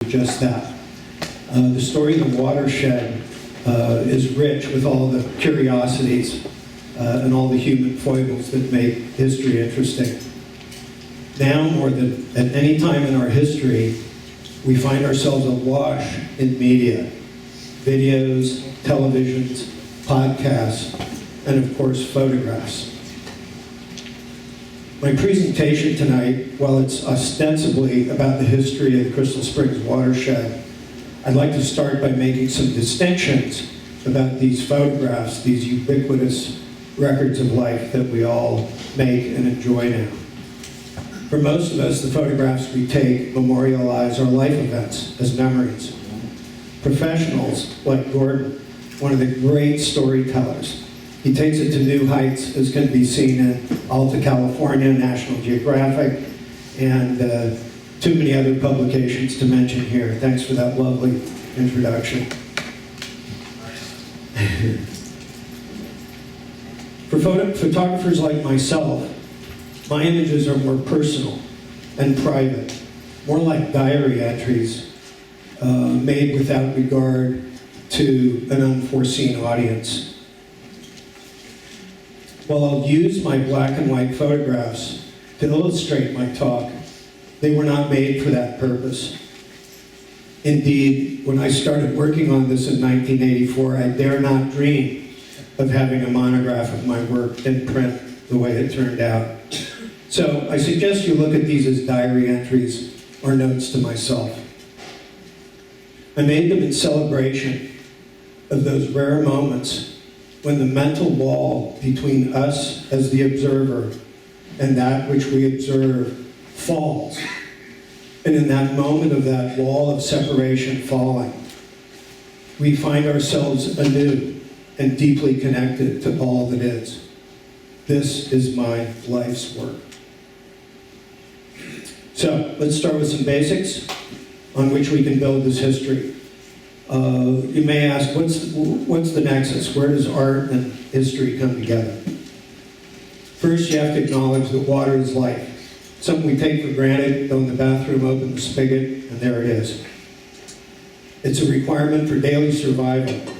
just that. The story of the watershed is rich with all the curiosities and all the human foibles that make history interesting. Now, more than at any time in our history, we find ourselves awash in media, videos, televisions, podcasts, and of course, photographs. My presentation tonight, while it's ostensibly about the history of the Crystal Springs Watershed, I'd like to start by making some distinctions about these photographs, these ubiquitous records of life that we all make and enjoy now. For most of us, the photographs we take memorialize our life events as memories. Professionals like Gordon, one of the great storytellers, he takes it to new heights, as can be seen in Alta California, National Geographic, and too many other publications to mention here. Thanks for that lovely introduction. For photographers like myself, my images are more personal and private, more like diary entries made without regard to an unforeseen audience. While I'll use my black and white photographs to illustrate my talk, they were not made for that purpose. Indeed, when I started working on this in 1984, I dare not dream of having a monograph of my work in print the way it turned out. So I suggest you look at these as diary entries or notes to myself. I made them in celebration of those rare moments when the mental wall between us as the observer and that which we observe falls. And in that moment of that wall of separation falling, we find ourselves anew and deeply connected to all that is. This is my life's work. So let's start with some basics on which we can build this history. You may ask, what's the nexus? Where does art and history come together? First, you have to acknowledge that water is life. Something we take for granted, go in the bathroom, open the spigot, and there it is. It's a requirement for daily survival.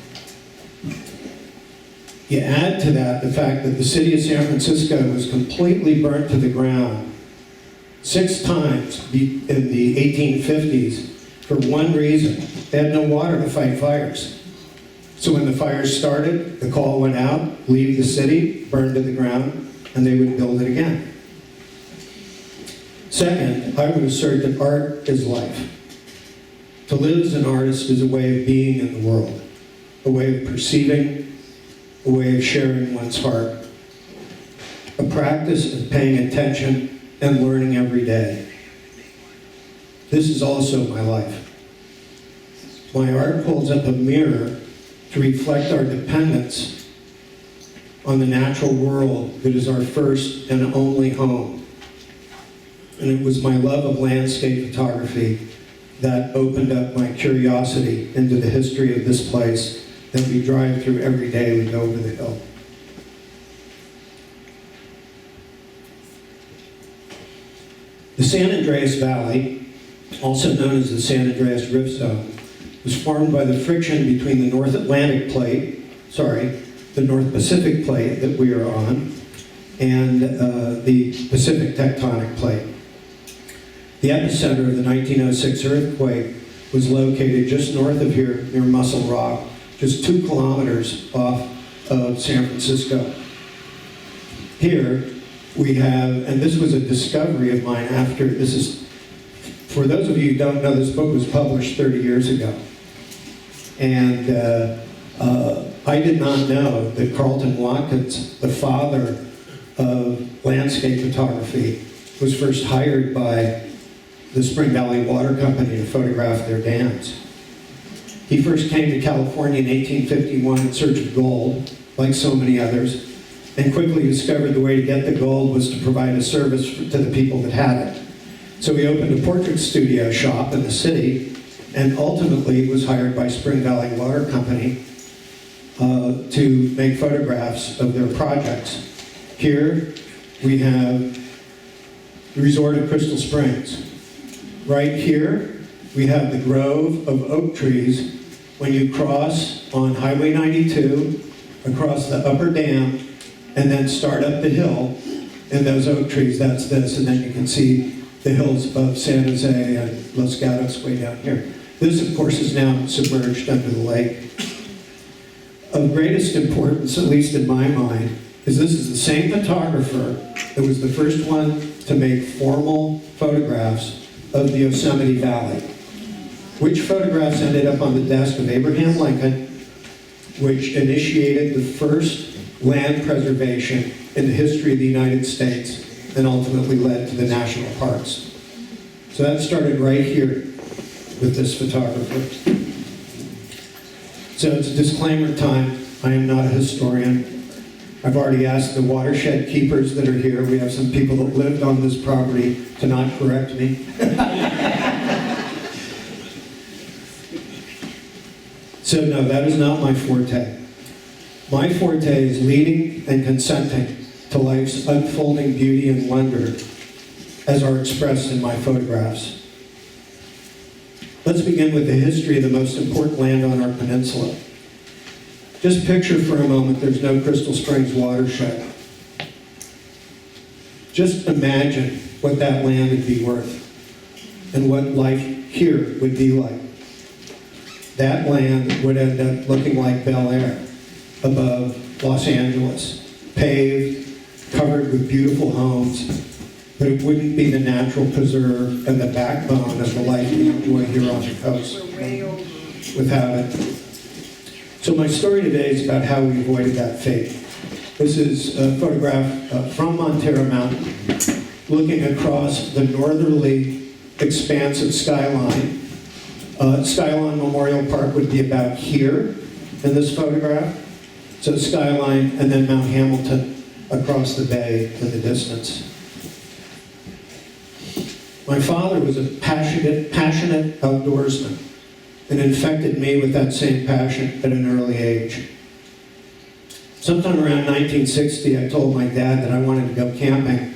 You add to that the fact that the city of San Francisco was completely burnt to the ground 6 times in the 1850s for one reason. They had no water to fight fires. So when the fires started, the call went out, leave the city, burn to the ground, and they would build it again. Second, I would assert that art is life. To live as an artist is a way of being in the world, a way of perceiving, a way of sharing one's heart, a practice of paying attention and learning every day. This is also my life. My art holds up a mirror to reflect our dependence on the natural world that is our first and only home. And it was my love of landscape photography that opened up my curiosity into the history of this place that we drive through every day we go over the hill. The San Andreas Valley, also known as the San Andreas Rift Zone, was formed by the friction between the North Pacific Plate that we are on, and the Pacific Tectonic Plate. The epicenter of the 1906 earthquake was located just north of here, near Muscle Rock, just 2 kilometers off of San Francisco. Here we have, and this was a discovery of mine after, for those of you who don't know, this book was published 30 years ago. And I did not know that Carlton Watkins, the father of landscape photography, was first hired by the Spring Valley Water Company to photograph their dams. He first came to California in 1851 in search of gold, like so many others, and quickly discovered the way to get the gold was to provide a service to the people that had it. So he opened a portrait studio shop in the city, and ultimately was hired by Spring Valley Water Company to make photographs of their projects. Here we have the resort of Crystal Springs. Right here we have the grove of oak trees when you cross on Highway 92, across the upper dam, and then start up the hill. And those oak trees, that's this, and then you can see the hills of San Jose and Los Gatos way down here. This, of course, is now submerged under the lake. Of greatest importance, at least in my mind, is this is the same photographer that was the first one to make formal photographs of the Yosemite Valley. Which photographs ended up on the desk of Abraham Lincoln, which initiated the first land preservation in the history of the United States and ultimately led to the national parks. So that started right here with this photographer. So it's disclaimer time. I am not a historian. I've already asked the watershed keepers that are here. We have some people that lived on this property to not correct me. So no, that is not my forte. My forte is leading and consenting to life's unfolding beauty and wonder as are expressed in my photographs. Let's begin with the history of the most important land on our peninsula. Just picture for a moment there's no Crystal Springs Watershed. Just imagine what that land would be worth and what life here would be like. That land would end up looking like Bel Air above Los Angeles, paved, covered with beautiful homes, but it wouldn't be the natural preserve and the backbone of the life we enjoy here on the coast without it. So my story today is about how we avoided that fate. This is a photograph from Montero Mountain, looking across the northerly expansive skyline. Skyline Memorial Park would be about here in this photograph. So skyline and then Mount Hamilton across the bay in the distance. My father was a passionate outdoorsman and infected me with that same passion at an early age. Sometime around 1960, I told my dad that I wanted to go camping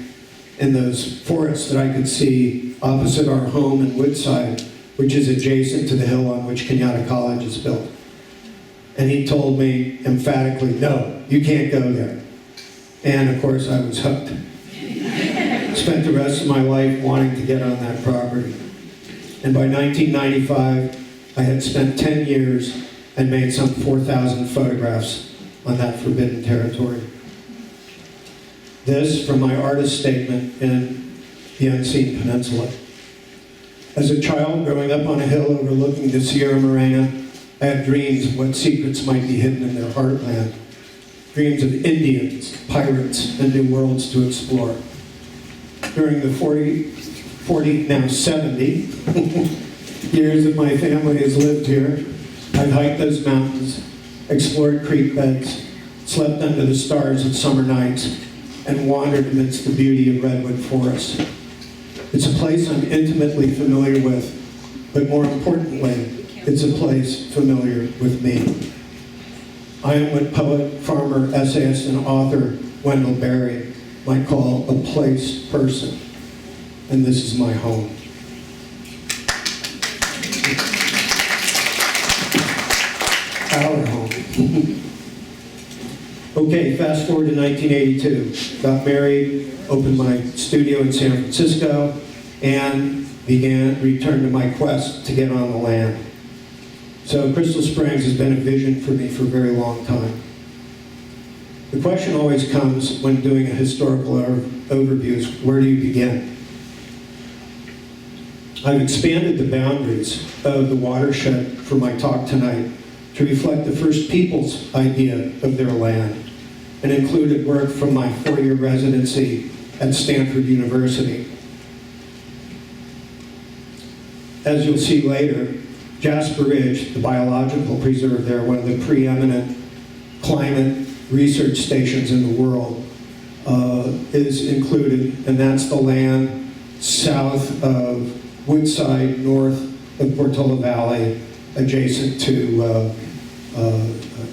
in those forests that I could see opposite our home in Woodside, which is adjacent to the hill on which Kenyatta College is built. And he told me emphatically, no, you can't go there. And of course, I was hooked. Spent the rest of my life wanting to get on that property. And by 1995, I had spent 10 years and made some 4,000 photographs on that forbidden territory. This from my artist statement in the Unseen Peninsula. As a child growing up on a hill overlooking the Sierra Morena, I had dreams of what secrets might be hidden in their heartland. Dreams of Indians, pirates, and new worlds to explore. During the 40, now 70 years that my family has lived here, I've hiked those mountains, explored creek beds, slept under the stars of summer nights, and wandered amidst the beauty of redwood forests. It's a place I'm intimately familiar with, but more importantly, it's a place familiar with me. I am what poet, farmer, essayist, and author Wendell Berry might call a place person, and this is my home. Our home. Okay, fast forward to 1982. Got married, opened my studio in San Francisco, and returned to my quest to get on the land. So Crystal Springs has been a vision for me for a very long time. The question always comes when doing a historical overview is, where do you begin? I've expanded the boundaries of the watershed for my talk tonight to reflect the first people's idea of their land, and included work from my 4-year residency at Stanford University. As you'll see later, Jasper Ridge, the biological preserve there, one of the preeminent climate research stations in the world, is included, and that's the land south of Woodside, north of Portola Valley, adjacent to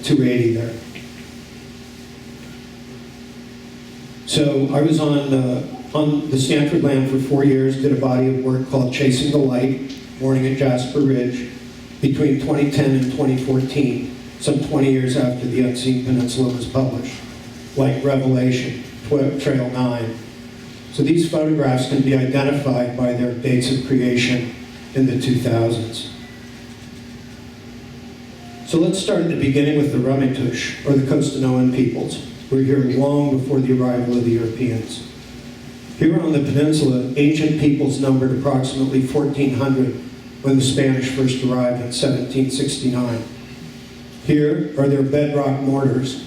280 there. So I was on the Stanford land for 4 years, did a body of work called Chasing the Light, morning at Jasper Ridge between 2010 and 2014, some 20 years after the Unseen Peninsula was published, like Revelation, Trail 9. So these photographs can be identified by their dates of creation in the 2000s. So let's start at the beginning with the Ramaytush, or the Costanoan peoples, who were here long before the arrival of the Europeans. Here on the peninsula, ancient peoples numbered approximately 1,400 when the Spanish first arrived in 1769. Here are their bedrock mortars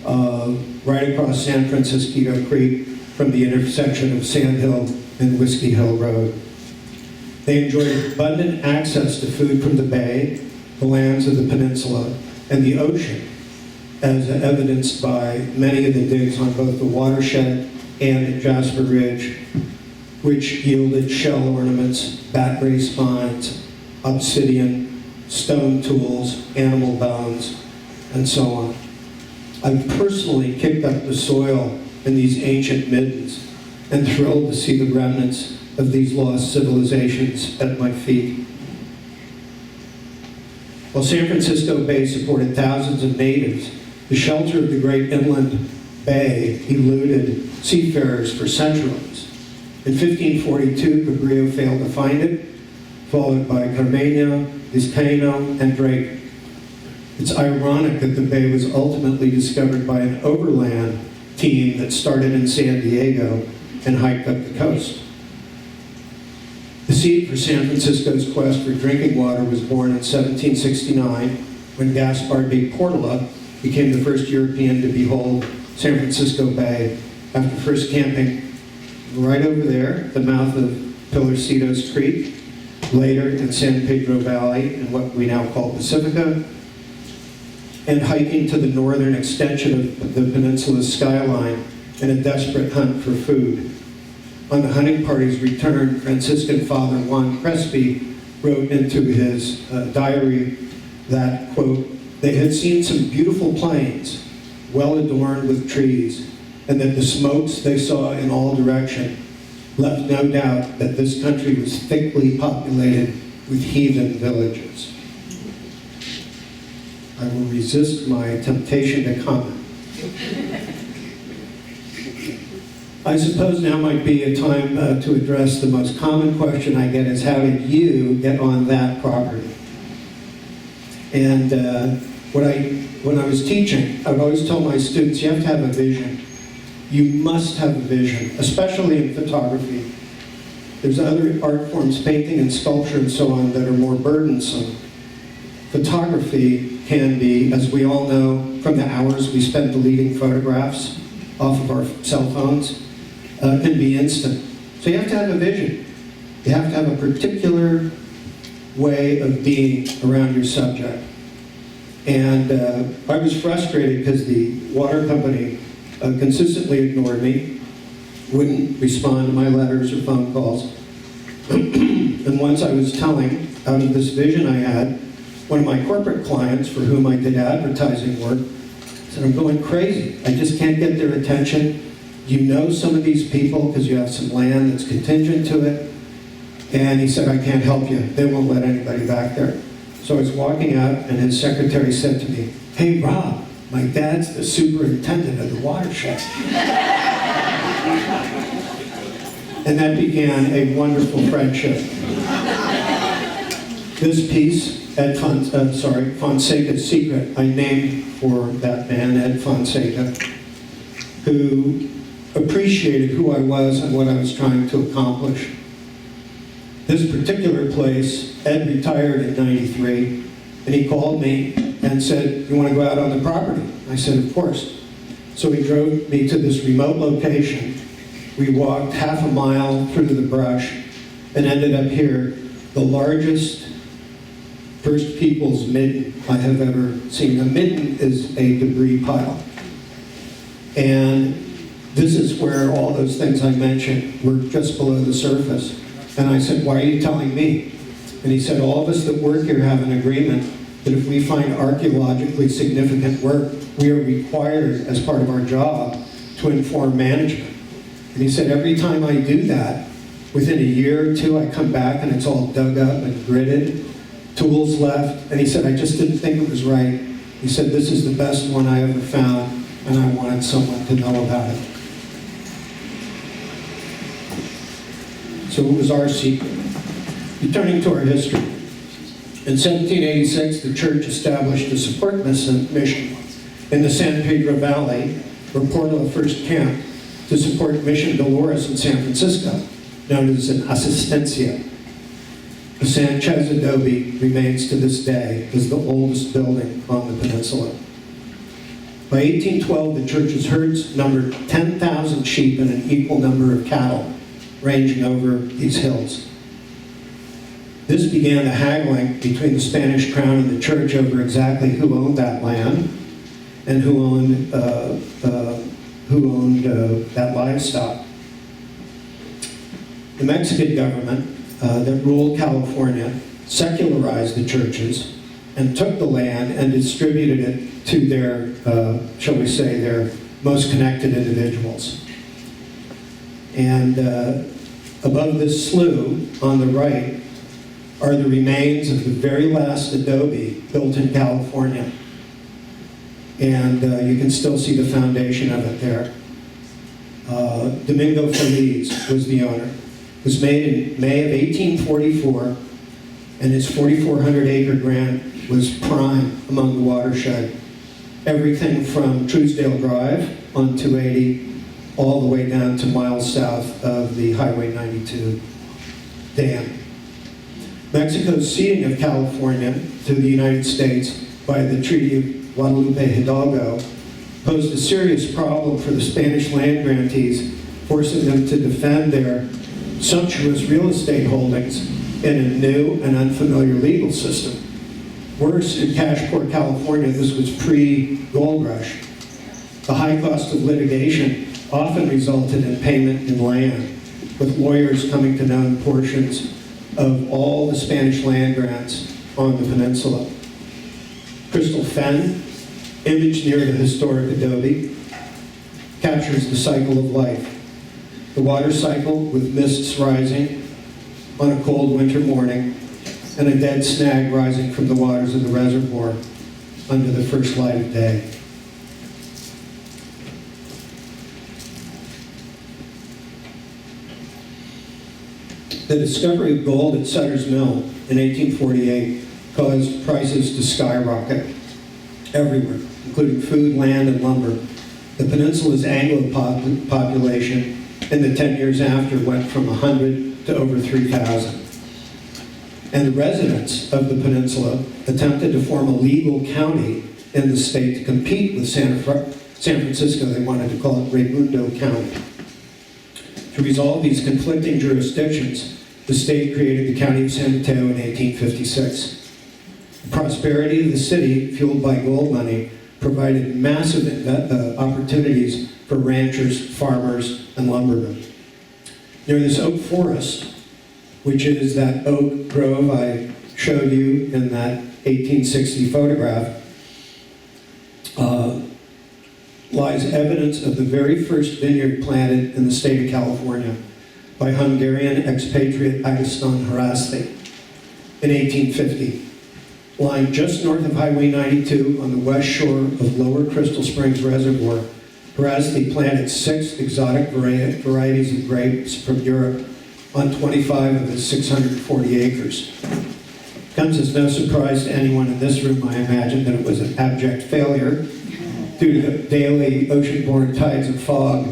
right across San Francisco Creek from the intersection of Sand Hill and Whiskey Hill Road. They enjoyed abundant access to food from the bay, the lands of the peninsula, and the ocean, as evidenced by many of the digs on both the watershed and at Jasper Ridge, which yielded shell ornaments, bat ray spines, obsidian, stone tools, animal bones, and so on. I've personally kicked up the soil in these ancient middens and thrilled to see the remnants of these lost civilizations at my feet. While San Francisco Bay supported thousands of natives, the shelter of the great inland bay eluded seafarers for centuries. In 1542, Cabrillo failed to find it, followed by Carmenio, Vizcaino, and Drake. It's ironic that the bay was ultimately discovered by an overland team that started in San Diego and hiked up the coast. The seed for San Francisco's quest for drinking water was born in 1769 when Gaspar de Portola became the first European to behold San Francisco Bay after first camping right over there, the mouth of Pilarcitos Creek, later in San Pedro Valley in what we now call Pacifica, and hiking to the northern extension of the peninsula's skyline in a desperate hunt for food. On the hunting party's return, Franciscan Father Juan Crespi wrote into his diary that, quote, they had seen some beautiful plains, well adorned with trees, and that the smokes they saw in all direction left no doubt that this country was thickly populated with heathen villages. I will resist my temptation to comment. I suppose now might be a time to address the most common question I get is, how did you get on that property? And when I was teaching, I would always tell my students, you have to have a vision. You must have a vision, especially in photography. There's other art forms, painting and sculpture and so on, that are more burdensome. Photography can be, as we all know from the hours we spend deleting photographs off of our cell phones, can be instant. So you have to have a vision. You have to have a particular way of being around your subject. And I was frustrated because the water company consistently ignored me, wouldn't respond to my letters or phone calls. And once I was telling, out of this vision I had, one of my corporate clients for whom I did advertising work said, I'm going crazy. I just can't get their attention. You know some of these people because you have some land that's contingent to it. And he said, I can't help you. They won't let anybody back there. So I was walking out and his secretary said to me, hey Rob, my dad's the superintendent of the watershed. And that began a wonderful friendship. This piece, Fonseca's Secret, I named for that man, Ed Fonseca, who appreciated who I was and what I was trying to accomplish. This particular place, Ed retired in '93, and he called me and said, you want to go out on the property? I said, of course. So he drove me to this remote location. We walked half a mile through the brush and ended up here, the largest First Peoples midden I have ever seen. A midden is a debris pile. And this is where all those things I mentioned were just below the surface. And I said, why are you telling me? And he said, all of us that work here have an agreement that if we find archaeologically significant work, we are required as part of our job to inform management. And he said, every time I do that, Within a year or two, I come back and it's all dug up and gridded, tools left, and he said, I just didn't think it was right. He said, this is the best one I ever found, and I wanted someone to know about it. So what was our secret? Returning to our history. In 1786, the church established a support mission in the San Pedro Valley, where Portela first camped, to support Mission Dolores in San Francisco, known as an Asistencia. The Sanchez adobe remains to this day as the oldest building on the peninsula. By 1812, the church's herds numbered 10,000 sheep and an equal number of cattle, ranging over these hills. This began the haggling between the Spanish crown and the church over exactly who owned that land and who owned that livestock. The Mexican government that ruled California secularized the churches and took the land and distributed it to their, shall we say, their most connected individuals. And above this slough on the right are the remains of the very last adobe built in California. And you can still see the foundation of it there. Domingo Feliz was the owner. It was made in May of 1844, and his 4,400-acre grant was prime among the watershed. Everything from Truesdale Drive on 280 all the way down to miles south of the Highway 92 dam. Mexico's ceding of California to the United States by the Treaty of Guadalupe Hidalgo posed a serious problem for the Spanish land grantees, forcing them to defend their sumptuous real estate holdings in a new and unfamiliar legal system. Worse, in cash-poor California, this was pre-gold rush. The high cost of litigation often resulted in payment in land, with lawyers coming to own portions of all the Spanish land grants on the peninsula. Crystal Fen, imaged near the historic adobe, captures the cycle of life. The water cycle with mists rising on a cold winter morning and a dead snag rising from the waters of the reservoir under the first light of day. The discovery of gold at Sutter's Mill in 1848 caused prices to skyrocket everywhere, including food, land, and lumber. The peninsula's Anglo population in the 10 years after went from 100 to over 3,000. And the residents of the peninsula attempted to form a legal county in the state to compete with San Francisco. They wanted to call it Raimundo County. To resolve these conflicting jurisdictions, the state created the County of San Mateo in 1856. The prosperity of the city, fueled by gold money, provided massive opportunities for ranchers, farmers, and lumbermen. Near this oak forest, which is that oak grove I showed you in that 1860 photograph, lies evidence of the very first vineyard planted in the state of California by Hungarian expatriate Agustin Haraszti in 1850. Lying just north of Highway 92 on the west shore of Lower Crystal Springs Reservoir, Haraszti planted 6 exotic varieties of grapes from Europe on 25 of his 640 acres. Comes as no surprise to anyone in this room, I imagine, that it was an abject failure due to the daily ocean-borne tides of fog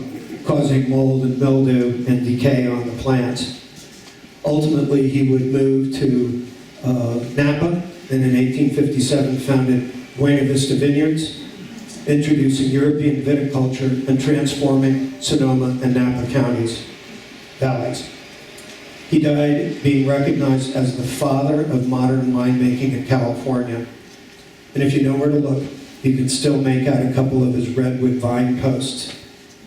causing mold and mildew and decay on the plants. Ultimately, he would move to Napa, and in 1857 founded Buena Vista Vineyards, introducing European viticulture and transforming Sonoma and Napa counties, valleys. He died being recognized as the father of modern winemaking in California. And if you know where to look, you can still make out a couple of his redwood vine posts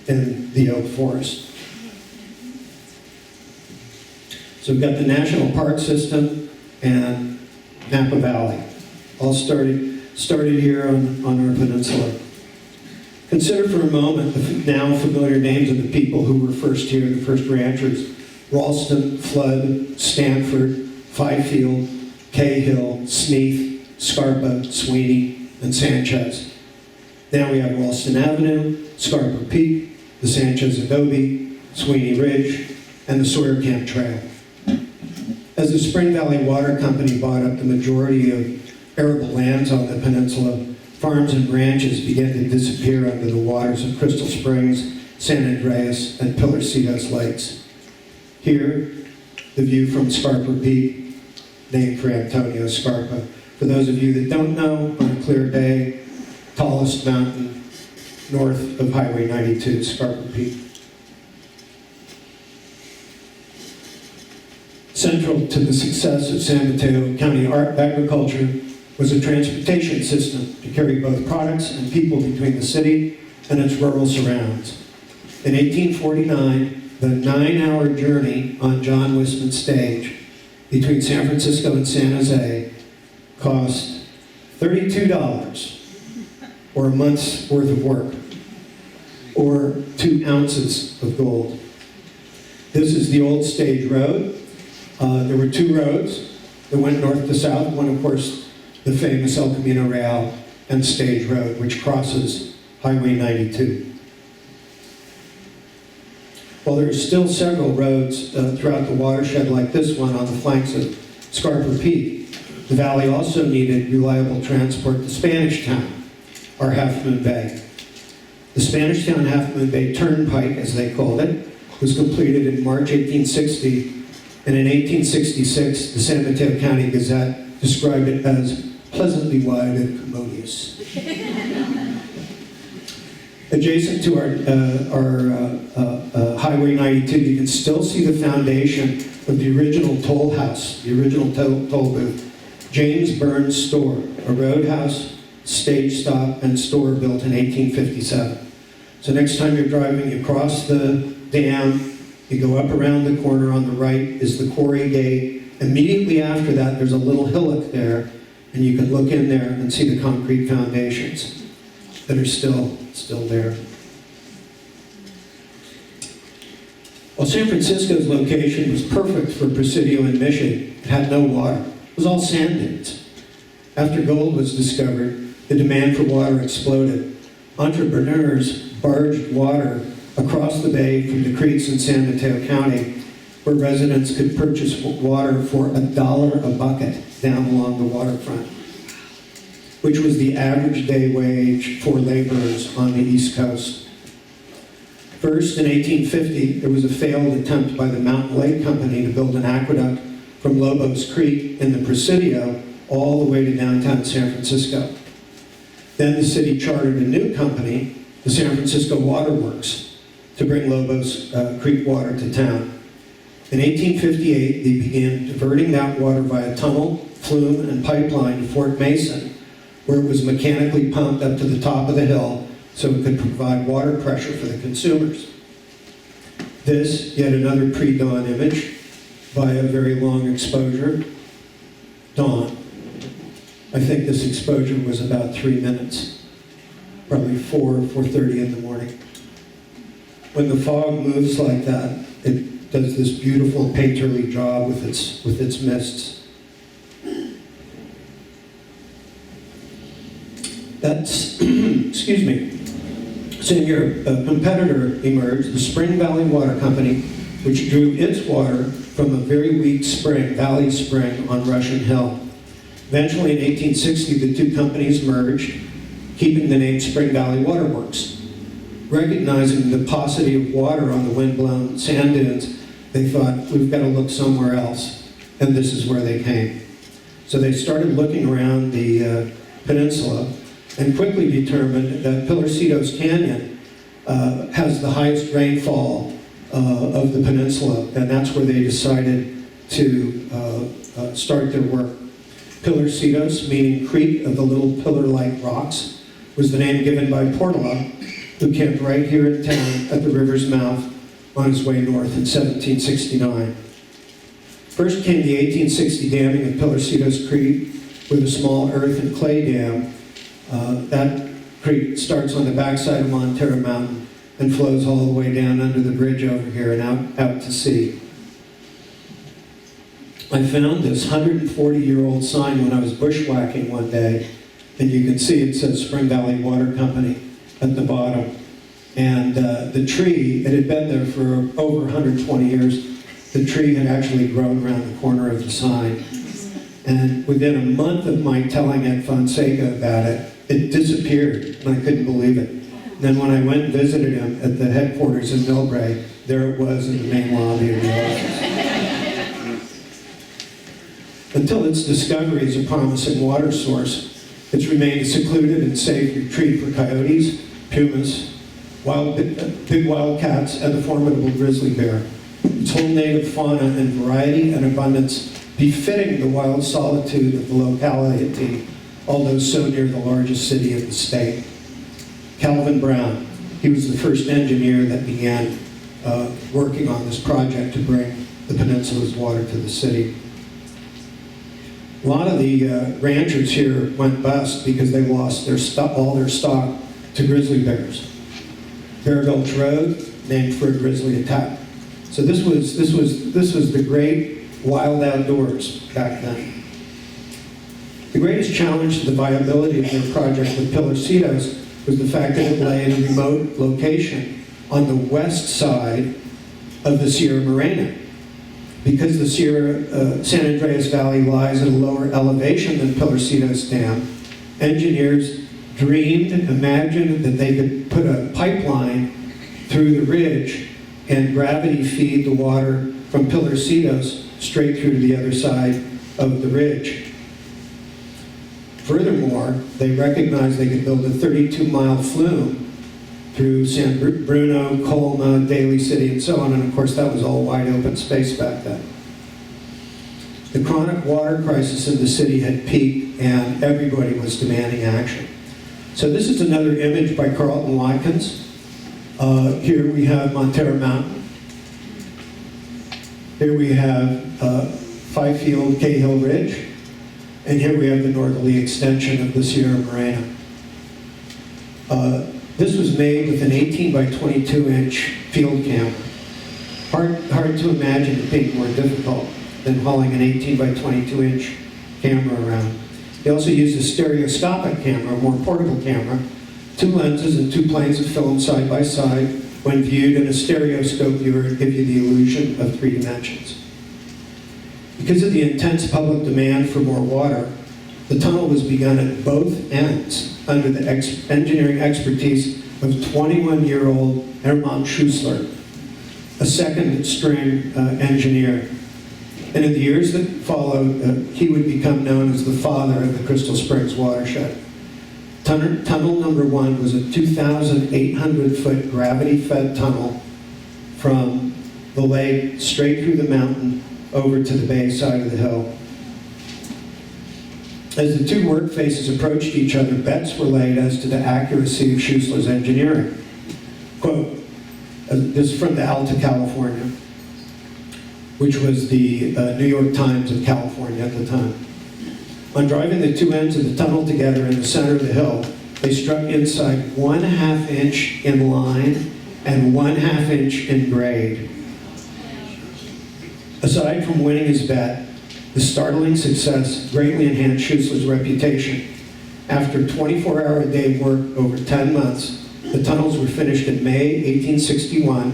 in the oak forest. So we've got the National Park System and Napa Valley, all started here on our peninsula. Consider for a moment the now familiar names of the people who were first here, the first ranchers, Ralston, Flood, Stanford, Fifield, Cahill, Sneath, Scarpa, Sweeney, and Sanchez. Now we have Ralston Avenue, Scarpa Peak, the Sanchez Adobe, Sweeney Ridge, and the Sawyer Camp Trail. As the Spring Valley Water Company bought up the majority of arable lands on the peninsula, farms and ranches began to disappear under the waters of Crystal Springs, San Andreas, and Pilarcitos Lakes. Here, the view from Scarpa Peak, named for Antonio Scarpa. For those of you that don't know, on a clear day, tallest mountain north of Highway 92, Scarpa Peak. Central to the success of San Mateo County agriculture was a transportation system to carry both products and people between the city and its rural surrounds. In 1849, the 9-hour journey on John Wistman's stage between San Francisco and San Jose cost $32, or a month's worth of work, or 2 ounces of gold. This is the old stage road. There were 2 roads that went north to south. One, of course, the famous El Camino Real and Stage Road, which crosses Highway 92. While there are still several roads throughout the watershed like this one on the flanks of Scarpa Peak, the valley also needed reliable transport to Spanishtown, or Half Moon Bay. The Spanishtown Half Moon Bay Turnpike, as they called it, was completed in March 1860, and in 1866, the San Mateo County Gazette described it as pleasantly wide and commodious. Adjacent to our Highway 92, you can still see the foundation of the original toll house, the original toll booth, James Burns Store, a roadhouse, stage stop, and store built in 1857. So next time you're driving, you cross the dam, you go up around the corner. On the right is the quarry gate. Immediately after that, there's a little hillock there, and you can look in there and see the concrete foundations that are still there. While San Francisco's location was perfect for Presidio and Mission, it had no water. It was all sand dunes. After gold was discovered, the demand for water exploded. Entrepreneurs barged water across the bay from the creeks in San Mateo County, where residents could purchase water for $1 a bucket down along the waterfront, which was the average day wage for laborers on the East Coast. First, in 1850, there was a failed attempt by the Mountain Lake Company to build an aqueduct from Lobos Creek in the Presidio all the way to downtown San Francisco. Then the city chartered a new company, the San Francisco Water Works, to bring Lobos Creek water to town. In 1858, they began diverting that water via tunnel, flume, and pipeline to Fort Mason, where it was mechanically pumped up to the top of the hill so it could provide water pressure for the consumers. This, yet another pre-dawn image by a very long exposure. Dawn. I think this exposure was about 3 minutes, probably 4:30 in the morning. When the fog moves like that, it does this beautiful painterly job with its mists. That's, excuse me. So your competitor emerged, the Spring Valley Water Company, which drew its water from a very weak spring, Valley Spring, on Russian Hill. Eventually, in 1860, the 2 companies merged, keeping the name Spring Valley Water Works. Recognizing the paucity of water on the windblown sand dunes, they thought, we've got to look somewhere else, and this is where they came. So they started looking around the peninsula and quickly determined that Pilarcitos Canyon has the highest rainfall of the peninsula, and that's where they decided to start their work. Pilarcitos, meaning creek of the little pillar-like rocks, was the name given by Portola, who camped right here in town at the river's mouth on his way north in 1769. First came the 1860 damming of Pilarcitos Creek with a small earth and clay dam. That creek starts on the backside of Montero Mountain and flows all the way down under the bridge over here and out to sea. I found this 140-year-old sign when I was bushwhacking one day, and you can see it says Spring Valley Water Company at the bottom. And the tree, it had been there for over 120 years. The tree had actually grown around the corner of the sign. And within a month of my telling Ed Fonseca about it, it disappeared, and I couldn't believe it. And then when I went and visited him at the headquarters in Millbrae, there it was in the main lobby of the office. Until its discovery as a promising water source, it's remained a secluded and safe retreat for coyotes, pumas, big wildcats, and the formidable grizzly bear. Its whole native fauna and variety and abundance befitting the wild solitude of the locality, although so near the largest city of the state. Calvin Brown, he was the first engineer that began working on this project to bring the peninsula's water to the city. A lot of the ranchers here went bust because they lost all their stock to grizzly bears. Bear Gulch Road, named for a grizzly attack. So this was the great wild outdoors back then. The greatest challenge to the viability of their project with Pilarcitos was the fact that it lay in a remote location on the west side of the Sierra Morena. Because the San Andreas Valley lies at a lower elevation than Pilarcitos Dam, engineers imagined that they could put a pipeline through the ridge and gravity feed the water from Pilarcitos straight through to the other side of the ridge. Furthermore, they recognized they could build a 32-mile flume through San Bruno, Colma, Daly City, and so on, and of course that was all wide open space back then. The chronic water crisis in the city had peaked, and everybody was demanding action. So this is another image by Carlton Watkins. Here we have Montero Mountain. Here we have Fifield Cahill Ridge. And here we have the northerly extension of the Sierra Morena. This was made with an 18 by 22 inch field camera. Hard to imagine it being more difficult than hauling an 18 by 22 inch camera around. They also used a stereoscopic camera, a more portable camera, 2 lenses and 2 planes of film side by side. When viewed in a stereoscope viewer, it gives you the illusion of 3 dimensions. Because of the intense public demand for more water, the tunnel was begun at both ends under the engineering expertise of 21-year-old Hermann Schussler, a second-string engineer. And in the years that followed, he would become known as the father of the Crystal Springs Watershed. Tunnel number 1 was a 2,800-foot gravity-fed tunnel from the lake straight through the mountain over to the bay side of the hill. As the 2 work faces approached each other, bets were laid as to the accuracy of Schussler's engineering. Quote, this is from the Alta California, which was the New York Times of California at the time. On driving the 2 ends of the tunnel together in the center of the hill, they struck inside 1/2 inch in line and 1/2 inch in grade. Aside from winning his bet, the startling success greatly enhanced Schussler's reputation. After 24-hour-a-day work over 10 months, the tunnels were finished in May 1861,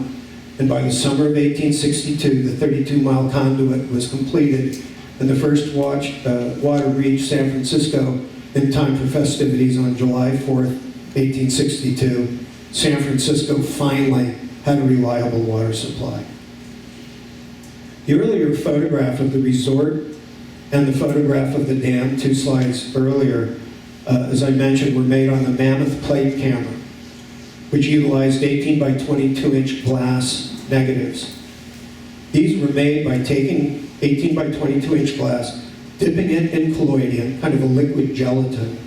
and by the summer of 1862, the 32-mile conduit was completed, and the first water reached San Francisco in time for festivities on July 4th, 1862. San Francisco finally had a reliable water supply. The earlier photograph of the resort and the photograph of the dam, 2 slides earlier, as I mentioned, were made on the Mammoth plate camera, which utilized 18 by 22 inch glass negatives. These were made by taking 18 by 22 inch glass, dipping it in colloidal, kind of a liquid gelatin,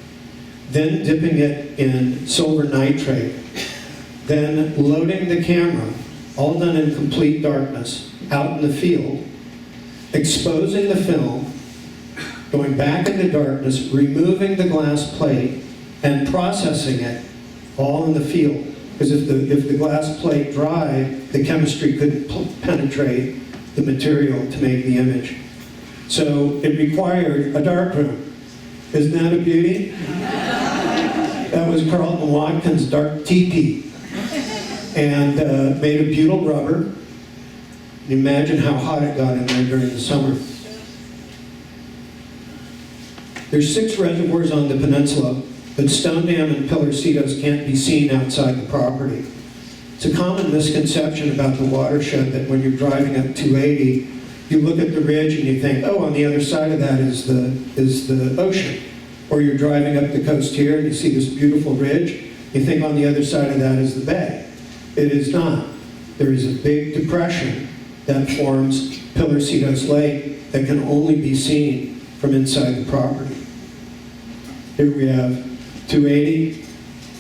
then dipping it in silver nitrate, then loading the camera, all done in complete darkness, out in the field, exposing the film, going back into darkness, removing the glass plate, and processing it all in the field. Because if the glass plate dried, the chemistry couldn't penetrate the material to make the image. So it required a darkroom. Isn't that a beauty? That was Carlton Watkins' dark teepee. And made of butyl rubber. You imagine how hot it got in there during the summer. There's 6 reservoirs on the peninsula, but Stone Dam and Pillarcitos can't be seen outside the property. It's a common misconception about the watershed that when you're driving up 280, you look at the ridge and you think, oh, on the other side of that is the ocean. Or you're driving up the coast here and you see this beautiful ridge, you think on the other side of that is the bay. It is not. There is a big depression that forms Pillarcitos Lake that can only be seen from inside the property. Here we have 280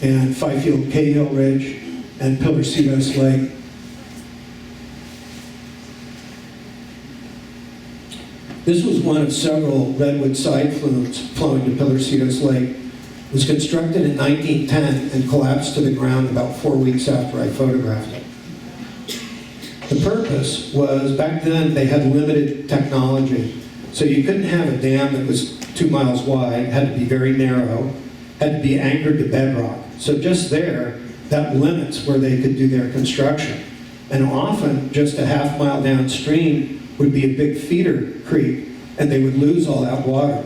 and Fifield Cahill Ridge and Pillarcitos Lake. This was one of several redwood side flumes flowing to Pillarcitos Lake. It was constructed in 1910 and collapsed to the ground about 4 weeks after I photographed it. The purpose was, back then they had limited technology. So you couldn't have a dam that was 2 miles wide, it had to be very narrow, had to be anchored to bedrock. So just there, that limits where they could do their construction. And often, just a half mile downstream would be a big feeder creek, and they would lose all that water.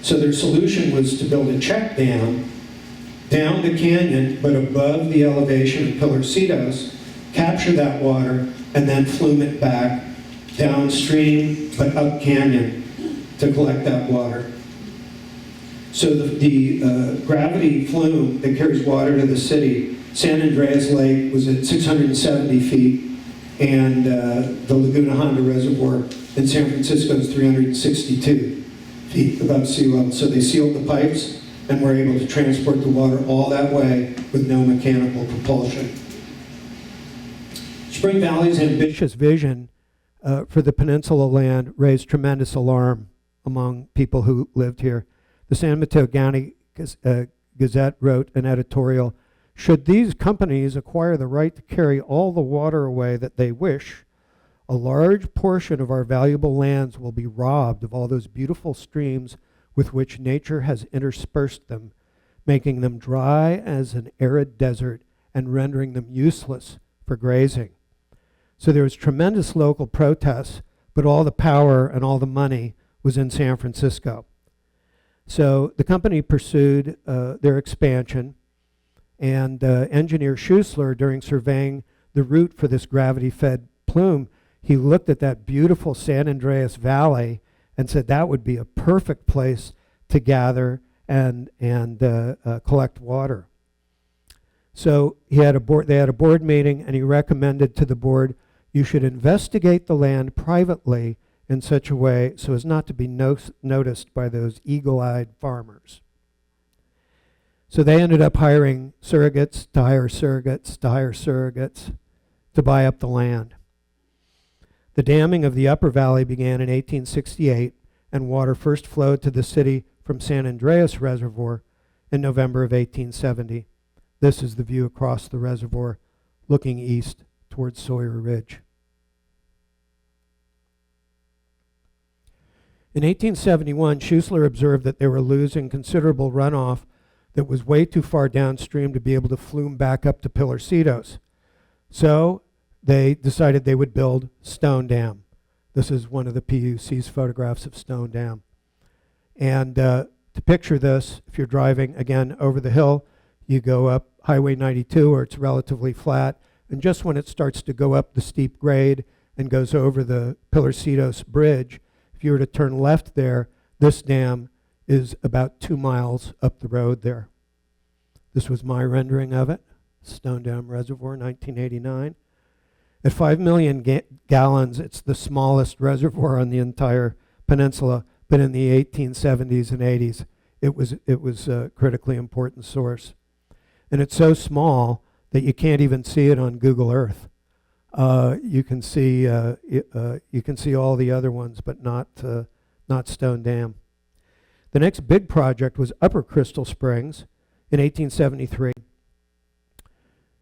So their solution was to build a check dam down the canyon, but above the elevation of Pillarcitos, capture that water, and then flume it back downstream, but up canyon to collect that water. So the gravity flume that carries water to the city, San Andreas Lake was at 670 feet, and the Laguna Honda Reservoir in San Francisco is 362 feet above sea level. So they sealed the pipes and were able to transport the water all that way with no mechanical propulsion. Spring Valley's ambitious vision for the peninsula land raised tremendous alarm among people who lived here. The San Mateo County Gazette wrote an editorial, "Should these companies acquire the right to carry all the water away that they wish, a large portion of our valuable lands will be robbed of all those beautiful streams with which nature has interspersed them, making them dry as an arid desert and rendering them useless for grazing." So there was tremendous local protests, but all the power and all the money was in San Francisco. So the company pursued their expansion, and engineer Schuessler, during surveying the route for this gravity-fed plume, he looked at that beautiful San Andreas Valley and said that would be a perfect place to gather and collect water. So they had a board meeting, and he recommended to the board, you should investigate the land privately in such a way so as not to be noticed by those eagle-eyed farmers. So they ended up hiring surrogates to hire surrogates to hire surrogates to buy up the land. The damming of the upper valley began in 1868, and water first flowed to the city from San Andreas Reservoir in November of 1870. This is the view across the reservoir looking east towards Sawyer Ridge. In 1871, Schuessler observed that they were losing considerable runoff that was way too far downstream to be able to flume back up to Pillarcitos. So they decided they would build Stone Dam. This is one of the PUC's photographs of Stone Dam. And to picture this, if you're driving, again, over the hill, you go up Highway 92, where it's relatively flat, and just when it starts to go up the steep grade and goes over the Pillarcitos Bridge, if you were to turn left there, this dam is about 2 miles up the road there. This was my rendering of it, Stone Dam Reservoir, 1989. At 5 million gallons, it's the smallest reservoir on the entire peninsula, but in the 1870s and 80s, it was a critically important source. And it's so small that you can't even see it on Google Earth. You can see all the other ones, but not Stone Dam. The next big project was Upper Crystal Springs in 1873.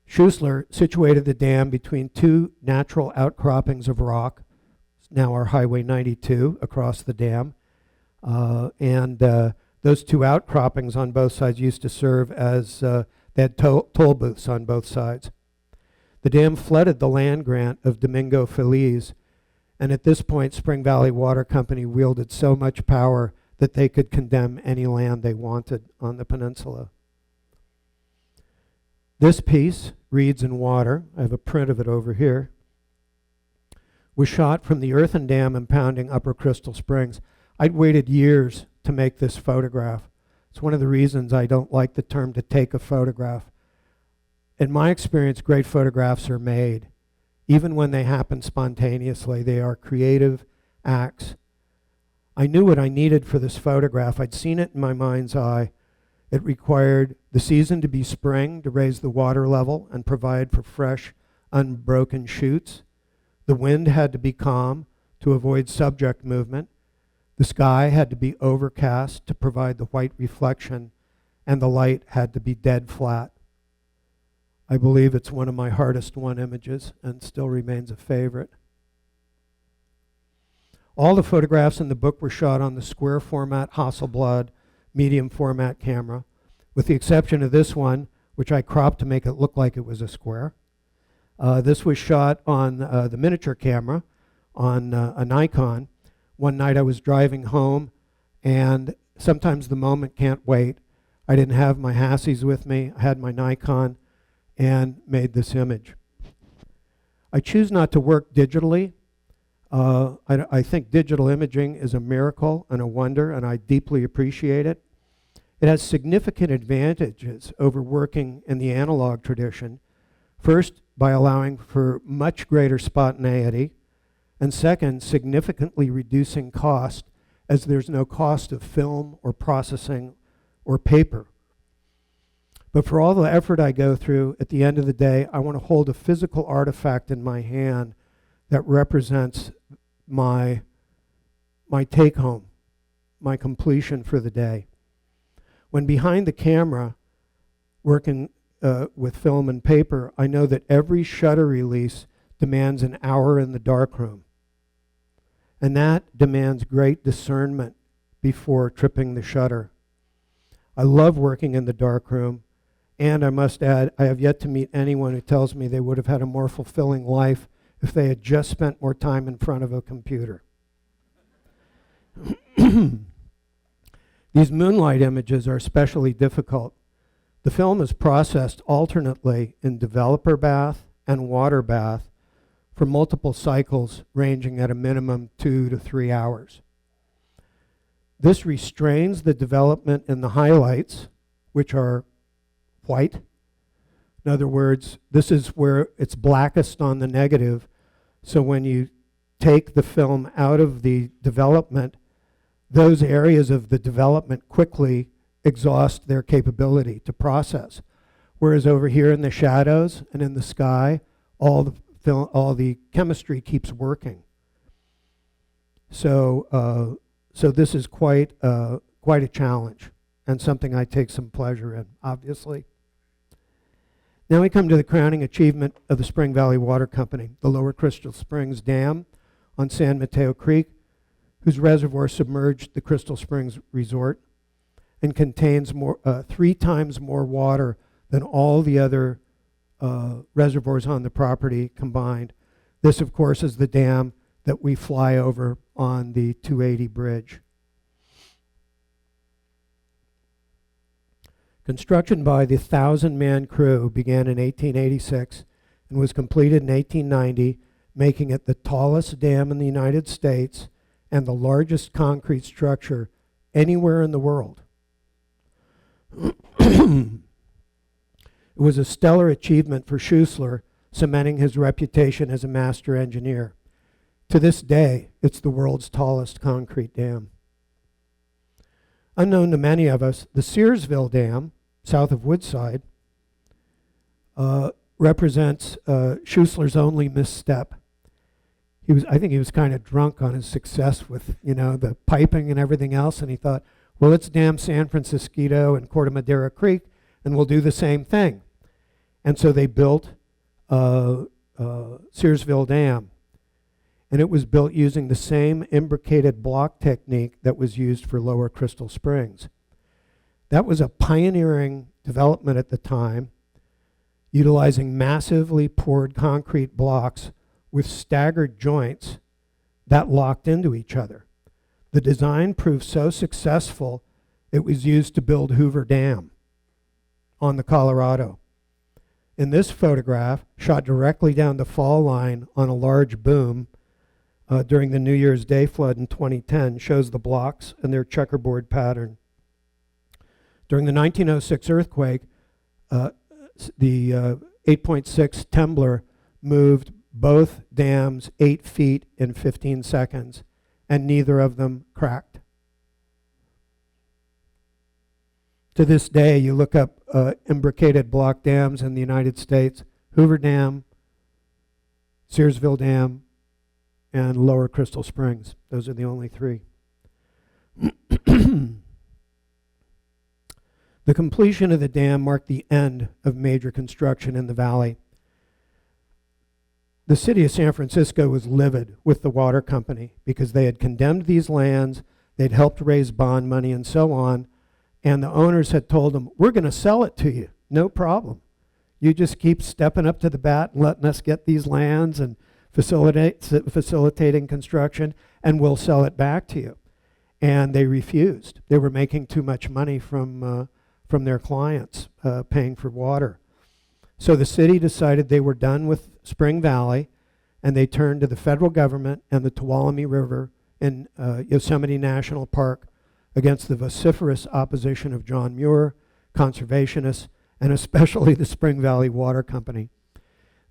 Schuessler situated the dam between two natural outcroppings of rock, now our Highway 92 across the dam. Those two outcroppings on both sides used to serve as, they had toll booths on both sides. The dam flooded the land grant of Domingo Feliz, and at this point, Spring Valley Water Company wielded so much power that they could condemn any land they wanted on the peninsula. This piece, Reeds and Water, I have a print of it over here, was shot from the earthen dam impounding Upper Crystal Springs. I'd waited years to make this photograph. It's one of the reasons I don't like the term to take a photograph. In my experience, great photographs are made. Even when they happen spontaneously, they are creative acts. I knew what I needed for this photograph. I'd seen it in my mind's eye. It required the season to be spring to raise the water level and provide for fresh, unbroken shoots. The wind had to be calm to avoid subject movement. The sky had to be overcast to provide the white reflection, and the light had to be dead flat. I believe it's one of my hardest won images and still remains a favorite. All the photographs in the book were shot on the square format Hasselblad medium format camera, with the exception of this one, which I cropped to make it look like it was a square. This was shot on the miniature camera on a Nikon. One night I was driving home, and sometimes the moment can't wait. I didn't have my Hassies with me. I had my Nikon and made this image. I choose not to work digitally. I think digital imaging is a miracle and a wonder, and I deeply appreciate it. It has significant advantages over working in the analog tradition. First, by allowing for much greater spontaneity, and second, significantly reducing cost, as there's no cost of film or processing or paper. But for all the effort I go through, at the end of the day, I want to hold a physical artifact in my hand that represents my take home, my completion for the day. When behind the camera, working with film and paper, I know that every shutter release demands an hour in the darkroom. And that demands great discernment before tripping the shutter. I love working in the darkroom, and I must add, I have yet to meet anyone who tells me they would have had a more fulfilling life if they had just spent more time in front of a computer. These moonlight images are especially difficult. The film is processed alternately in developer bath and water bath for multiple cycles ranging at a minimum 2 to 3 hours. This restrains the development in the highlights, which are white. In other words, this is where it's blackest on the negative, so when you take the film out of the development, those areas of the development quickly exhaust their capability to process. Whereas over here in the shadows and in the sky, all the chemistry keeps working. So this is quite a challenge, and something I take some pleasure in, obviously. Now we come to the crowning achievement of the Spring Valley Water Company, the Lower Crystal Springs Dam on San Mateo Creek, whose reservoir submerged the Crystal Springs Resort and contains 3 times more water than all the other reservoirs on the property combined. This, of course, is the dam that we fly over on the 280 bridge. Construction by the 1,000-man crew began in 1886 and was completed in 1890, making it the tallest dam in the United States and the largest concrete structure anywhere in the world. It was a stellar achievement for Schuessler, cementing his reputation as a master engineer. To this day, it's the world's tallest concrete dam. Unknown to many of us, the Searsville Dam, south of Woodside, represents Schuessler's only misstep. I think he was kind of drunk on his success with, the piping and everything else, and he thought, well, let's dam San Francisco and Corte Madera Creek, and we'll do the same thing. And so they built Searsville Dam. and it was built using the same imbricated block technique that was used for Lower Crystal Springs. That was a pioneering development at the time, utilizing massively poured concrete blocks with staggered joints that locked into each other. The design proved so successful, it was used to build Hoover Dam on the Colorado. In this photograph, shot directly down the fall line on a large boom during the New Year's Day flood in 2010, shows the blocks and their checkerboard pattern. During the 1906 earthquake, the 8.6 Temblor moved both dams 8 feet in 15 seconds, and neither of them cracked. To this day, you look up imbricated block dams in the United States, Hoover Dam, Searsville Dam, and Lower Crystal Springs. Those are the only three. The completion of the dam marked the end of major construction in the valley. The city of San Francisco was livid with the water company because they had condemned these lands, they'd helped raise bond money and so on, and the owners had told them, we're going to sell it to you, no problem. You just keep stepping up to the bat and letting us get these lands and facilitating construction, and we'll sell it back to you. And they refused. They were making too much money from their clients paying for water. So the city decided they were done with Spring Valley, and they turned to the federal government and the Tuolumne River in Yosemite National Park against the vociferous opposition of John Muir, conservationists, and especially the Spring Valley Water Company.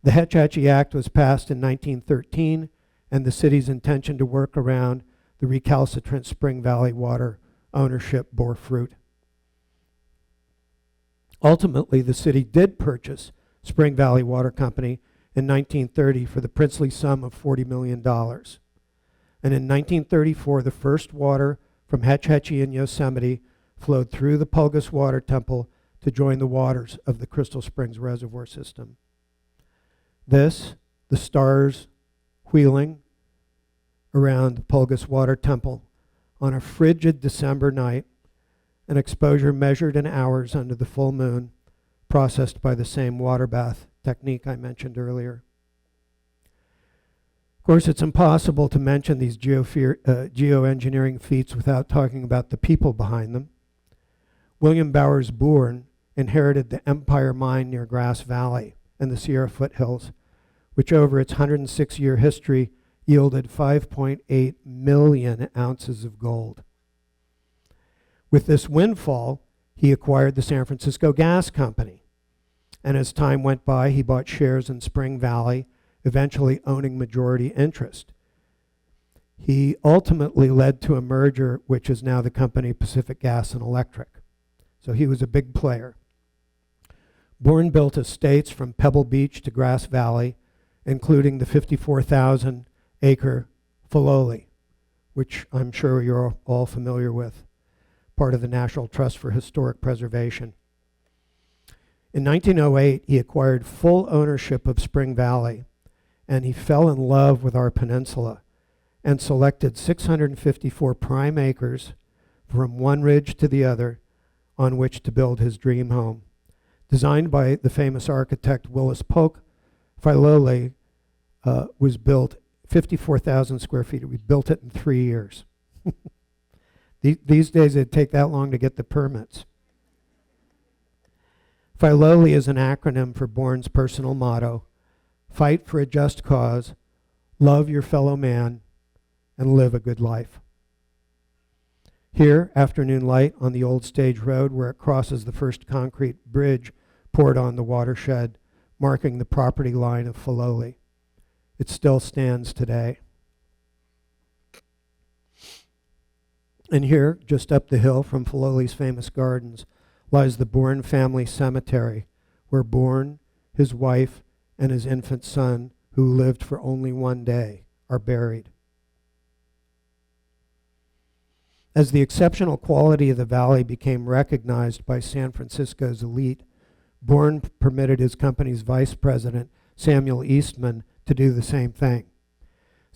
The Hetch Hetchy Act was passed in 1913, and the city's intention to work around the recalcitrant Spring Valley water ownership bore fruit. Ultimately, the city did purchase Spring Valley Water Company in 1930 for the princely sum of $40 million. And in 1934, the first water from Hetch Hetchy in Yosemite flowed through the Pulgus Water Temple to join the waters of the Crystal Springs Reservoir System. This, the stars wheeling around the Pulgus Water Temple on a frigid December night, an exposure measured in hours under the full moon, processed by the same water bath technique I mentioned earlier. Of course, it's impossible to mention these geoengineering feats without talking about the people behind them. William Bowers Bourne inherited the Empire Mine near Grass Valley in the Sierra foothills, which over its 106-year history yielded 5.8 million ounces of gold. With this windfall, he acquired the San Francisco Gas Company. And as time went by, he bought shares in Spring Valley, eventually owning majority interest. He ultimately led to a merger, which is now the company Pacific Gas and Electric. So he was a big player. Bourne built estates from Pebble Beach to Grass Valley, including the 54,000-acre Filoli, which I'm sure you're all familiar with, part of the National Trust for Historic Preservation. In 1908, he acquired full ownership of Spring Valley, and he fell in love with our peninsula and selected 654 prime acres from one ridge to the other on which to build his dream home. Designed by the famous architect Willis Polk, Filoli was built 54,000 square feet. We built it in 3 years. These days it'd take that long to get the permits. Filoli is an acronym for Bourne's personal motto: fight for a just cause, love your fellow man, and live a good life. Here, afternoon light on the old stage road where it crosses the first concrete bridge poured on the watershed, marking the property line of Filoli. It still stands today. And here, just up the hill from Filoli's famous gardens, lies the Bourne family cemetery, where Bourne, his wife, and his infant son, who lived for only 1 day, are buried. As the exceptional quality of the valley became recognized by San Francisco's elite, Bourne permitted his company's vice president, Samuel Eastman, to do the same thing.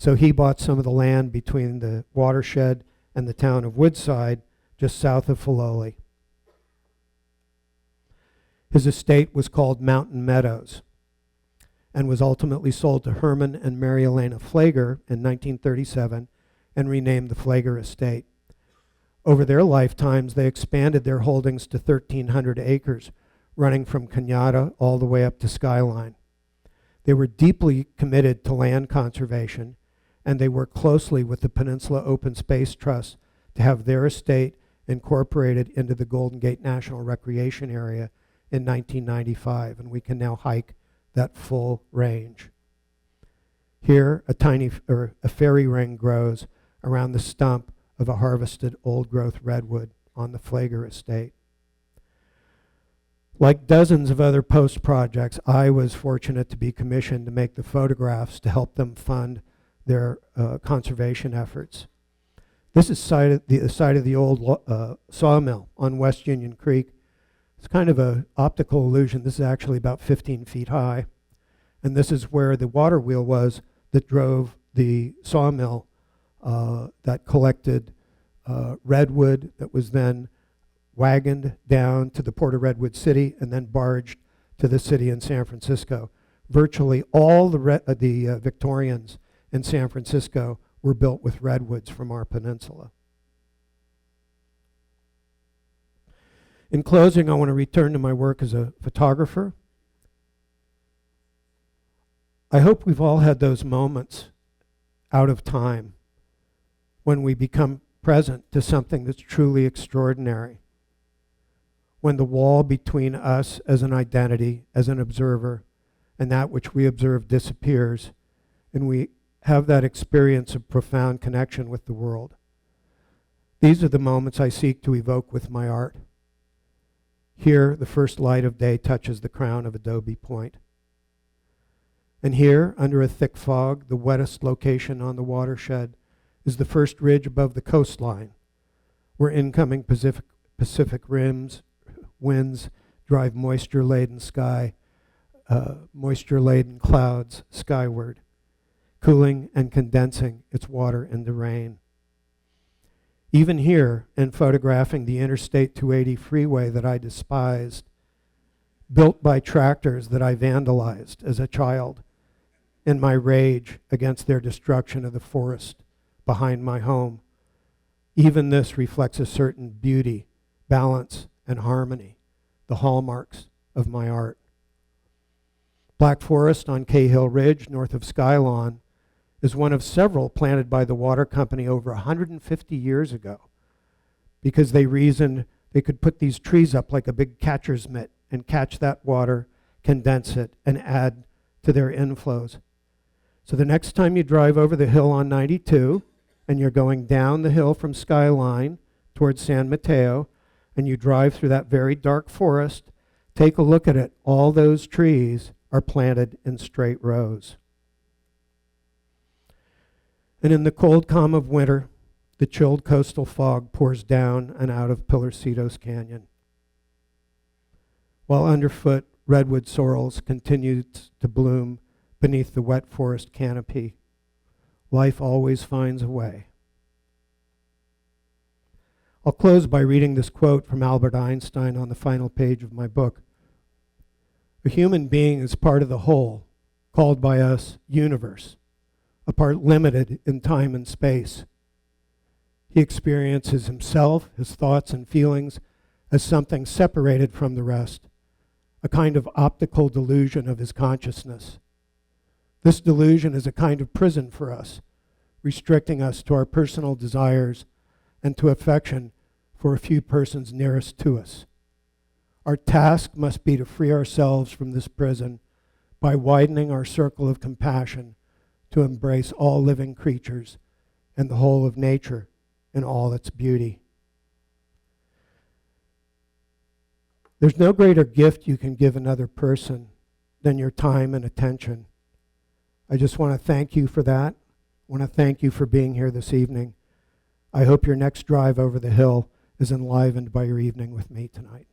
So he bought some of the land between the watershed and the town of Woodside, just south of Filoli. His estate was called Mountain Meadows and was ultimately sold to Herman and Mary Elena Flager in 1937 and renamed the Flager Estate. Over their lifetimes, they expanded their holdings to 1,300 acres, running from Cañada all the way up to Skyline. They were deeply committed to land conservation, and they worked closely with the Peninsula Open Space Trust to have their estate incorporated into the Golden Gate National Recreation Area in 1995, and we can now hike that full range. Here, a fairy ring grows around the stump of a harvested old-growth redwood on the Flager estate. Like dozens of other post projects, I was fortunate to be commissioned to make the photographs to help them fund their conservation efforts. This is the site of the old sawmill on West Union Creek. It's kind of an optical illusion. This is actually about 15 feet high. And this is where the water wheel was that drove the sawmill that collected redwood that was then wagoned down to the port of Redwood City and then barged to the city in San Francisco. Virtually all the Victorians in San Francisco were built with redwoods from our peninsula. In closing, I want to return to my work as a photographer. I hope we've all had those moments out of time when we become present to something that's truly extraordinary. When the wall between us as an identity, as an observer, and that which we observe disappears, and we have that experience of profound connection with the world. These are the moments I seek to evoke with my art. Here, the first light of day touches the crown of Adobe Point. And here, under a thick fog, the wettest location on the watershed is the first ridge above the coastline, where incoming Pacific winds drive moisture-laden clouds skyward, cooling and condensing its water into rain. Even here, in photographing the Interstate 280 freeway that I despised, built by tractors that I vandalized as a child in my rage against their destruction of the forest behind my home, even this reflects a certain beauty, balance, and harmony, the hallmarks of my art. Black Forest on Cahill Ridge, north of Skylawn, is one of several planted by the water company over 150 years ago because they reasoned they could put these trees up like a big catcher's mitt and catch that water, condense it, and add to their inflows. So the next time you drive over the hill on 92 and you're going down the hill from Skyline towards San Mateo and you drive through that very dark forest, take a look at it. All those trees are planted in straight rows. And in the cold calm of winter, the chilled coastal fog pours down and out of Pilarcitos Canyon. While underfoot, redwood sorrels continue to bloom beneath the wet forest canopy, life always finds a way. I'll close by reading this quote from Albert Einstein on the final page of my book. A human being is part of the whole, called by us universe, a part limited in time and space. He experiences himself, his thoughts and feelings, as something separated from the rest, a kind of optical delusion of his consciousness. This delusion is a kind of prison for us, restricting us to our personal desires and to affection for a few persons nearest to us. Our task must be to free ourselves from this prison by widening our circle of compassion to embrace all living creatures and the whole of nature in all its beauty. There's no greater gift you can give another person than your time and attention. I just want to thank you for that. I want to thank you for being here this evening. I hope your next drive over the hill is enlivened by your evening with me tonight.